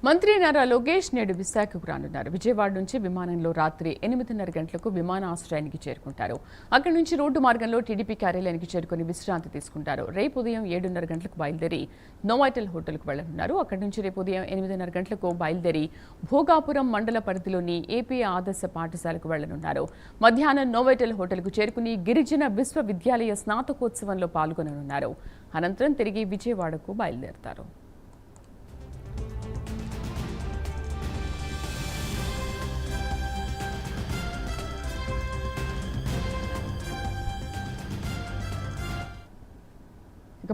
మంత్రి నారా లోకేష్ నేడు విశాఖకు రానున్నారు. విజయవాడ నుంచి విమానంలో రాత్రి 8:30 గంటలకు విమానాశ్రయానికి చేరుకుంటారు. అక్కడి నుంచి రోడ్డు మార్గంలో టీడీపీ కార్యాలయానికి చేరుకుని విశ్రాంతి తీసుకుంటారు. రేపు ఉదయం 7:30 గంటలకు బయలుదేరి నోవాటెల్ హోటల్కు వెళ్లనున్నారు. అక్కడి నుంచి రేపు ఉదయం 8:30 గంటలకు బయలుదేరి భోగాపురం మండల పరిధిలోని ఏపీ ఆదర్శ పాఠశాలకు వెళ్లనున్నారు. మధ్యాహ్నం నోవాటెల్ హోటల్కు చేరుకుని గిరిజన విశ్వవిద్యాలయ స్నాతకోత్సవంలో పాల్గొననున్నారు. అనంతరం తిరిగి విజయవాడకు బయలుదేరతారు.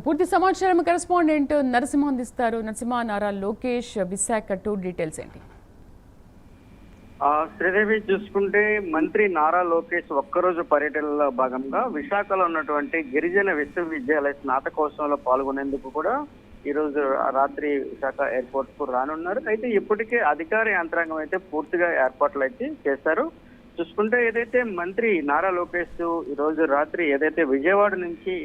పూర్తి సమాచారం కరెస్పాండెంట్ నరసింహ అందిస్తారు. నరసింహ, నారా లోకేష్ విశాఖ టూర్ డీటెయిల్స్ ఏంటి? శ్రీదేవి, చూసుకుంటే మంత్రి నారా లోకేష్ ఒక్కరోజు పర్యటనలో భాగంగా విశాఖలో ఉన్నటువంటి గిరిజన విశ్వవిద్యాలయ స్నాతకోత్సవంలో పాల్గొనేందుకు కూడా ఈ రోజు రాత్రి విశాఖ ఎయిర్పోర్ట్ కు రానున్నారు. అయితే ఇప్పటికే అధికార యంత్రాంగం అయితే పూర్తిగా ఏర్పాట్లు అయితే చేశారు. చూసుకుంటే ఏదైతే మంత్రి నారా లోకేష్ ఈ రోజు రాత్రి ఏదైతే విజయవాడ నుంచి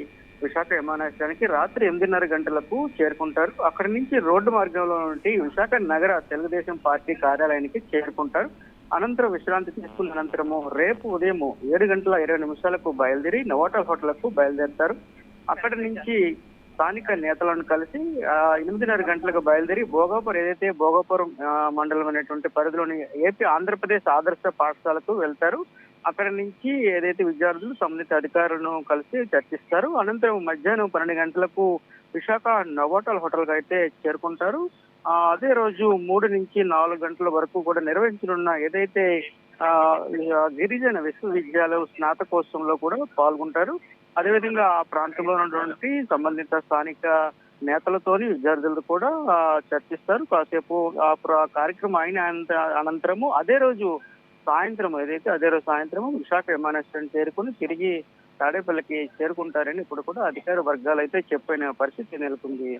విశాఖ విమానాశ్రయానికి రాత్రి 8:30 గంటలకు చేరుకుంటారు. అక్కడి నుంచి రోడ్డు మార్గంలో నుండి విశాఖ నగర తెలుగుదేశం పార్టీ కార్యాలయానికి చేరుకుంటారు. అనంతరం విశ్రాంతి తీసుకున్న అనంతరము రేపు ఉదయం 7:20 బయలుదేరి నోవాటెల్ హోటల్కు బయలుదేరుతారు. అక్కడి నుంచి స్థానిక నేతలను కలిసి 8:30 గంటలకు బయలుదేరి భోగాపురం మండలం అనేటువంటి పరిధిలోని ఏపీ ఆంధ్రప్రదేశ్ ఆదర్శ పాఠశాలకు వెళ్తారు. అక్కడ నుంచి ఏదైతే విద్యార్థులు సంబంధిత అధికారులను కలిసి చర్చిస్తారు. అనంతరం మధ్యాహ్నం 12 గంటలకు విశాఖ నోవాటెల్ హోటల్ అయితే చేరుకుంటారు. అదే రోజు 3 నుంచి 4 గంటల వరకు కూడా నిర్వహించనున్న ఏదైతే గిరిజన విశ్వవిద్యాలయం స్నాతకోత్సవంలో కూడా పాల్గొంటారు. అదేవిధంగా ఆ ప్రాంతంలో ఉన్నటువంటి సంబంధిత స్థానిక నేతలతోని విద్యార్థులతో కూడా చర్చిస్తారు. కాసేపు ఆ కార్యక్రమం అయిన అనంతరము అదే రోజు సాయంత్రం విశాఖ విమానాశ్రయం చేరుకుని తిరిగి తాడేపల్లికి చేరుకుంటారని ఇప్పుడు కూడా అధికార వర్గాలు అయితే చెప్పిన పరిస్థితి నెలకొంది.